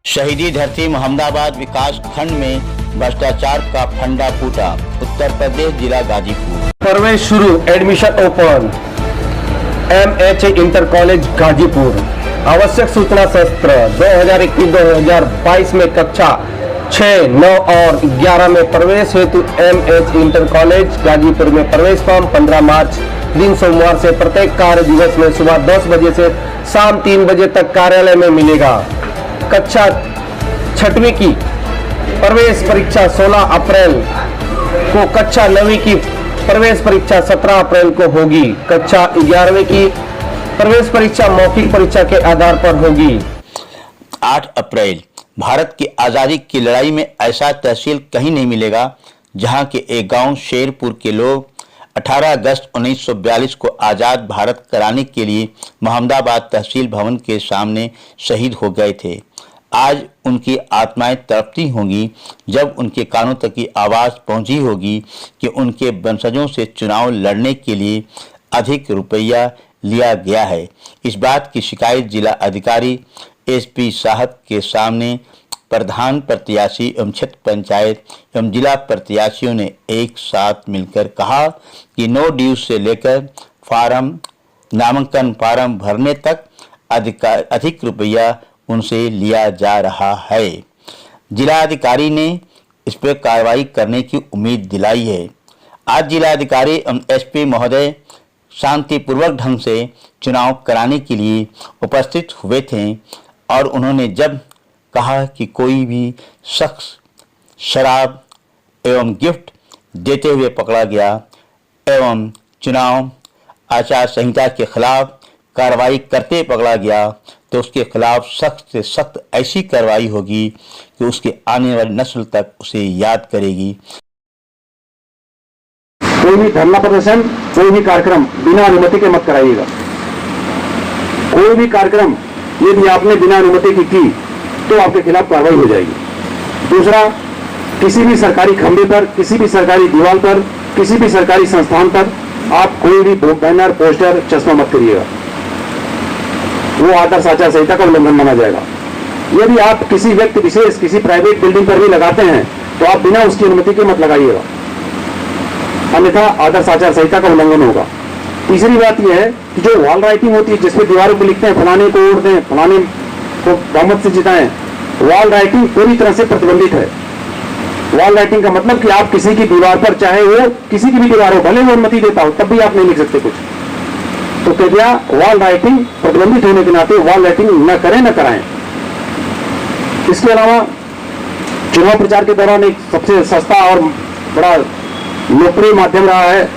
शहीदी धरती मोहम्मदाबाद विकास खंड में भ्रष्टाचार का फंडा फूटा। उत्तर प्रदेश जिला गाजीपुर। प्रवेश शुरू, admission open. MHA inter college Ghazipur. आवश्यक सूचना सत्र 2021-2022 में कक्षा 6, 9 और 11 में प्रवेश हेतु MH इंटर कॉलेज गाजीपुर में प्रवेश फॉर्म 15 मार्च दिन सोमवार से प्रत्येक कार्य दिवस में सुबह 10 बजे से शाम 3 बजे तक कार्यालय में मिलेगा। कक्षा 6वीं की प्रवेश परीक्षा 16 अप्रैल को, कक्षा 9वीं की प्रवेश परीक्षा 17 अप्रैल को होगी। कक्षा 11वीं की प्रवेश परीक्षा मौखिक परीक्षा के आधार पर होगी। 8 अप्रैल। भारत की आज़ादी की लड़ाई में ऐसा तहसील कहीं नहीं मिलेगा जहां के एक गांव शेरपुर के लोग 18 अगस्त 1942 को आज़ाद भारत कराने के लिए मोहम्मदाबाद तहसील भवन के सामने शहीद हो गए थे। आज उनकी आत्माएं तड़पती होंगी जब उनके कानों तक की आवाज़ पहुंची होगी कि उनके वंशजों से चुनाव लड़ने के लिए अधिक रुपया लिया गया है। इस बात की शिकायत जिला अधिकारी SP साहब के सामने प्रधान प्रत्याशी एवं क्षेत्र पंचायत एवं जिला प्रत्याशियों ने एक साथ मिलकर कहा कि नो ड्यूज से लेकर नामांकन फार्म भरने तक अधिक रुपया उनसे लिया जा रहा है। जिला अधिकारी ने इस पर कार्रवाई करने की उम्मीद दिलाई है। आज जिला अधिकारी एवं SP महोदय शांतिपूर्वक ढंग से चुनाव कराने के लिए उपस्थित हुए थे और उन्होंने जब कहा कि कोई भी शख्स शराब एवं गिफ्ट देते हुए पकड़ा गया एवं चुनाव आचार संहिता के खिलाफ कार्रवाई करते पकड़ा गया तो उसके खिलाफ सख्त से सख्त ऐसी कार्रवाई होगी कि उसके आने वाली नस्ल तक उसे याद करेगी। कोई भी धरना प्रदर्शन, कोई भी कार्यक्रम बिना अनुमति के मत कराइएगा। कोई भी कार्यक्रम यदि आपने बिना अनुमति की तो आपके खिलाफ कार्रवाई हो जाएगी। दूसरा, किसी भी सरकारी खंभे पर, किसी भी सरकारी दीवार पर, किसी भी सरकारी संस्थान पर आप कोई भी बैनर, पोस्टर, चश्मा मत करिएगा। वो आदर्श आचार संहिता का उल्लंघन माना जाएगा। यदि आप किसी व्यक्ति विशेष, किसी प्राइवेट बिल्डिंग पर भी लगाते हैं तो आप बिना उसकी अनुमति के मत लगाइएगा, अन्यथा आदर्श आचार संहिता का उल्लंघन होगा। तीसरी बात यह है कि जो वॉल राइटिंग होती है जिसपे दीवारों पर लिखते हैं फलाने को वोट दें, फलाने को बहुमत से जिताएं, वॉल राइटिंग पूरी तरह से प्रतिबंधित है। वॉल राइटिंग का मतलब कि आप किसी की दीवार पर, चाहे वो किसी की भी दीवार हो, भले वो अनुमति देता हो, तब भी आप नहीं लिख सकते कुछ। तो कृपया वॉल राइटिंग प्रतिबंधित होने के नाते वॉल राइटिंग न करें, न कराएं। इसके अलावा चुनाव प्रचार के दौरान एक सबसे सस्ता और बड़ा लोकप्रिय माध्यम रहा है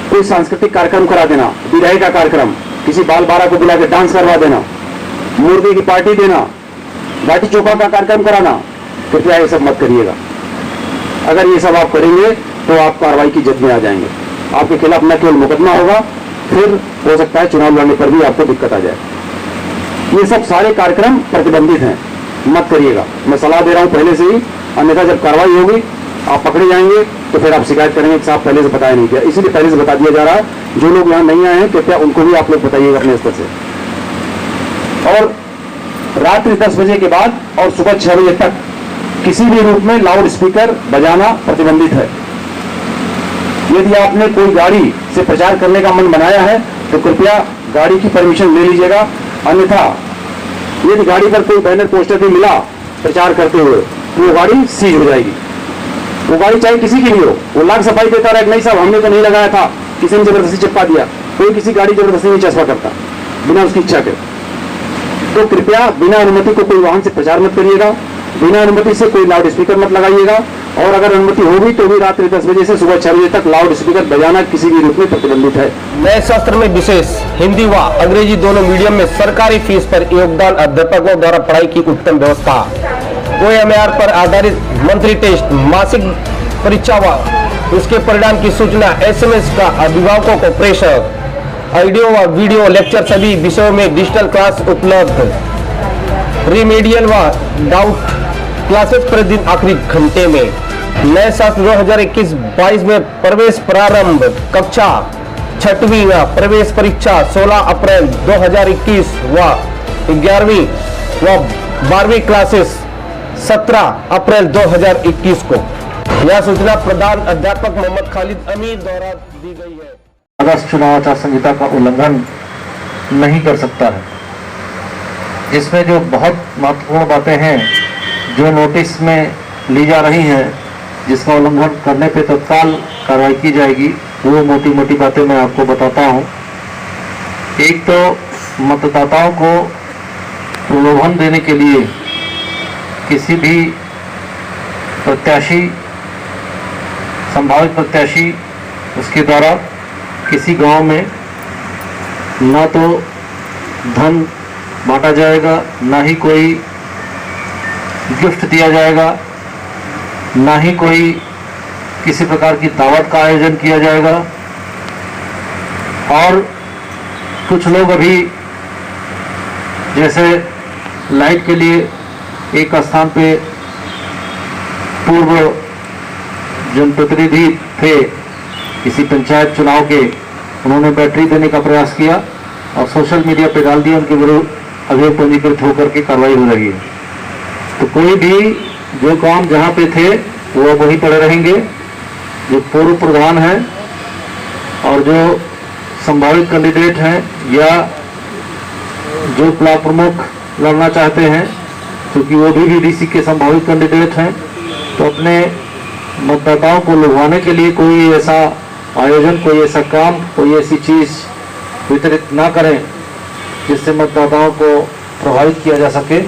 कोई सांस्कृतिक कार्यक्रम करा देना, विदाई का कार्यक्रम, किसी बाल बारा को बुला के डांस करवा देना, मुर्गे की पार्टी देना, बाटी चोखा का कार्यक्रम कराना। कृपया ये सब मत करिएगा। अगर ये सब आप करेंगे तो आप कार्रवाई की जद में आ जाएंगे। आपके खिलाफ न केवल मुकदमा होगा, फिर हो सकता है चुनाव लड़ने पर भी आपको दिक्कत आ जाए। ये सब सारे कार्यक्रम प्रतिबंधित हैं, मत करिएगा। मैं सलाह दे रहा हूं पहले से ही, अन्यथा जब कार्रवाई होगी आप पकड़े जाएंगे तो फिर आप शिकायत करेंगे कि साहब पहले से बताया नहीं किया। इसीलिए पहले से बता दिया जा रहा है। जो लोग यहाँ नहीं आए हैं कृपया उनको भी आप लोग बताइएगा अपने स्तर से। और रात्रि 10 बजे के बाद और सुबह 6 बजे तक किसी भी रूप में लाउड स्पीकर बजाना प्रतिबंधित है। यदि आपने कोई गाड़ी से प्रचार करने का मन बनाया है तो कृपया गाड़ी की परमिशन ले लीजिएगा, अन्यथा यदि गाड़ी पर कोई बैनर पोस्टर भी मिला प्रचार करते हुए तो वो गाड़ी सीज हो जाएगी। वो गाड़ी चाहे किसी की भी हो, वो लाख सफाई देता रहा, नहीं साहब हमने तो नहीं लगाया था, किसी ने जबरदस्ती चिपका दिया। कोई किसी गाड़ी जबरदस्ती नहीं चस्पा करता बिना उसकी इच्छा के। तो कृपया बिना अनुमति को कोई वाहन से प्रचार मत करिएगा, बिना अनुमति से कोई लाउड स्पीकर मत लगाइएगा, और अगर अनुमति होगी तो भी रात्रि 10 बजे से सुबह 6 बजे तक लाउड स्पीकर बजाना किसी भी रूप में प्रतिबंधित है। नए सत्र में विशेष हिंदी व अंग्रेजी दोनों मीडियम में सरकारी फीस पर योगदान अध्यापकों द्वारा पढ़ाई की उत्तम व्यवस्था। OMR पर आधारित मंथली टेस्ट, मासिक परीक्षा व उसके परिणाम की सूचना SMS का अभिभावकों को प्रेषक, ऑडियो व वीडियो लेक्चर सभी विषयों में डिजिटल क्लास उपलब्ध, रिमेडियल व डाउट क्लासेस प्रतिदिन आखिरी घंटे में। नए सत्र 2021-22 में प्रवेश प्रारंभ, कक्षा 6वीं व प्रवेश परीक्षा 16 अप्रैल 2021 व 11वीं व 12वीं क्लासेस 17 अप्रैल 2021 को। यह सूचना प्रधान अध्यापक मोहम्मद खालिद अमीर द्वारा दी गई है। आदर्श चुनाव आचार संहिता का उल्लंघन नहीं कर सकता है। इसमें जो बहुत महत्वपूर्ण बातें हैं जो नोटिस में ली जा रही हैं, जिसका उल्लंघन करने पे तत्काल कार्रवाई की जाएगी, वो मोटी मोटी बातें मैं आपको बताता हूँ। एक तो मतदाताओं को प्रलोभन देने के लिए किसी भी प्रत्याशी, संभावित प्रत्याशी, उसके द्वारा किसी गांव में ना तो धन बांटा जाएगा, ना ही कोई गिफ्ट दिया जाएगा, ना ही कोई किसी प्रकार की दावत का आयोजन किया जाएगा। और कुछ लोग अभी जैसे लाइट के लिए एक स्थान पे पूर्व जनप्रतिनिधि थे किसी पंचायत चुनाव के, उन्होंने बैटरी देने का प्रयास किया और सोशल मीडिया पे डाल दिया, उनके विरुद्ध अभियोग पंजीकृत होकर के कार्रवाई हो रही है। तो कोई भी जो काम जहाँ पे थे वो वहीं पड़े रहेंगे। जो पूर्व प्रधान हैं और जो संभावित कैंडिडेट हैं या जो ब्लॉक प्रमुख लड़ना चाहते हैं, क्योंकि वो भी बीडीसी के संभावित कैंडिडेट हैं, तो अपने मतदाताओं को लुभाने के लिए कोई ऐसा आयोजन, कोई ऐसा काम, कोई ऐसी चीज़ वितरित ना करें जिससे मतदाताओं को प्रभावित किया जा सके।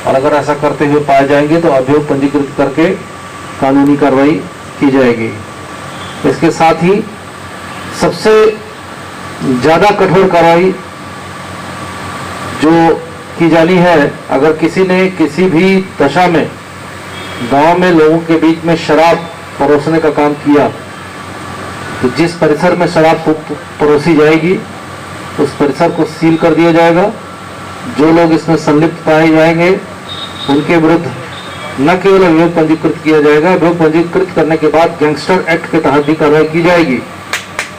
और अगर ऐसा करते हुए पाए जाएंगे तो अभियोग पंजीकृत करके कानूनी कार्रवाई की जाएगी। इसके साथ ही सबसे ज़्यादा कठोर कार्रवाई जो की जानी है, अगर किसी ने किसी भी दशा में गांव में लोगों के बीच में शराब परोसने का काम किया, तो जिस परिसर में शराब परोसी जाएगी उस परिसर को सील कर दिया जाएगा। जो लोग इसमें संलिप्त पाए जाएंगे उनके विरुद्ध न केवल अभियोग पंजीकृत किया जाएगा, अभियोग पंजीकृत करने के बाद गैंगस्टर एक्ट के तहत भी कार्रवाई की जाएगी।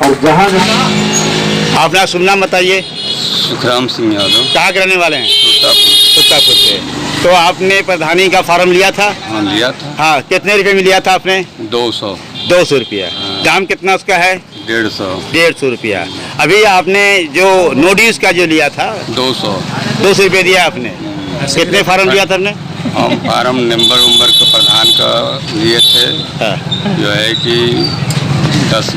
और जहां जहां अपना शुभ नाम बताइए। सुखराम सिंह यादव। कहाँ के रहने वाले हैं? सुल्तानपुर से। तो आपने प्रधानी का फॉर्म लिया था? हाँ, लिया था। हाँ, कितने रुपए में लिया था आपने? 200 रुपया। दाम कितना उसका है? 150 रुपया। अभी आपने जो नोटिस का जो लिया था 200 रुपये दिया आपने। कितने फार्म लिया था आपने? हम फार्म नंबर का प्रधान का लिए थे। हाँ। जो है कि 10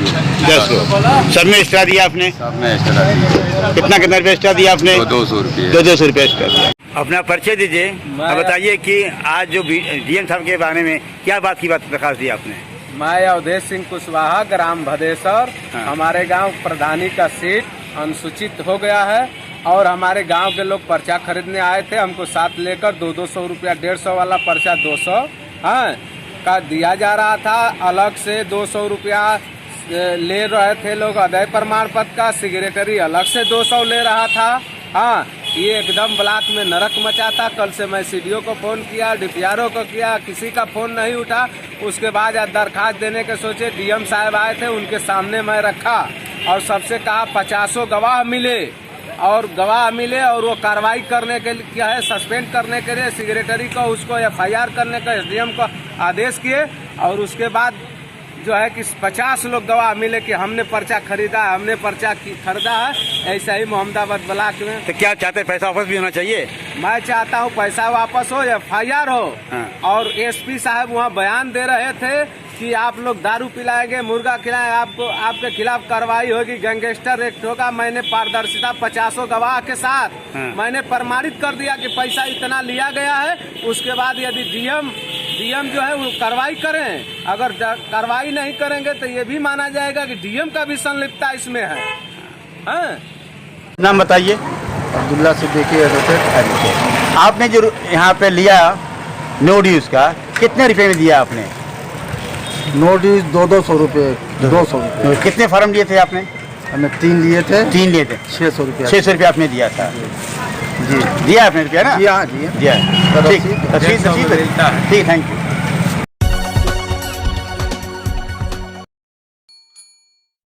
सब में एक्स्ट्रा दिया आपने? सब में एक्स्ट्रा दिया। कितना रुपये एक्स्ट्रा दिया आपने? 200 रुपये। 200 रुपये एक्स्ट्रा दिया। अपना परिचय दीजिए और बताइए कि आज जो डीएम साहब के बारे में क्या बात की प्रकाश दिया आपने? मैं अवधेश सिंह कुशवाहा, ग्राम भदेसर। हाँ। हमारे गांव प्रधानी का सीट अनुसूचित हो गया है और हमारे गांव के लोग पर्चा खरीदने आए थे। हमको साथ लेकर 200 रुपया, 150 वाला पर्चा 200 का दिया जा रहा था। अलग से 200 रुपया ले रहे थे लोग अदय प्रमाण पत्र का। सेक्रेटरी अलग से 200 ले रहा था। हाँ, ये एकदम ब्लॉक में नरक मचा था। कल से मैं सीडीओ को फ़ोन किया, डीपीआरओ को किया, किसी का फ़ोन नहीं उठा। उसके बाद दरखास्त देने के सोचे, डीएम साहब आए थे, उनके सामने मैं रखा और सबसे कहा 50 गवाह मिले और वो कार्रवाई करने के लिए क्या है, सस्पेंड करने के लिए सेक्रेटरी को उसको एफआईआर करने का एसडीएम को आदेश किए। और उसके बाद जो है कि 50 लोग गवाह मिले कि हमने पर्चा खरीदा है। ऐसा ही मोहम्मदाबाद ब्लॉक में। तो क्या चाहते हैं, पैसा वापस भी होना चाहिए? मैं चाहता हूँ पैसा वापस हो, एफआईआर हो। हाँ। और एसपी साहब वहाँ बयान दे रहे थे कि आप लोग दारू पिलाएंगे, मुर्गा खिलाएंगे, आपको आपके खिलाफ कार्रवाई होगी, गैंगस्टर एक्ट होगा। मैंने पारदर्शिता 50 गवाह के साथ मैंने प्रमाणित कर दिया कि पैसा इतना लिया गया है। उसके बाद यदि डीएम जो है वो कार्रवाई करें, अगर कार्रवाई नहीं करेंगे तो ये भी माना जाएगा कि डीएम का भी संलिप्तता इसमें है। हाँ? नाम बताइए। अब्दुल्ला सिद्दीकी एडवोकेट। आपने जो यहाँ पे लिया नोटिस का, कितने रुपए में दिया आपने? नोटिस 200 रुपये। 200 रुपये। कितने फार्म लिए थे आपने? हमने 3 लिए थे। 600 रुपया। 600 रुपया आपने दिया था जी? दिया आपने रुपया ना? दिया। दिया। ठीक, थैंक यू।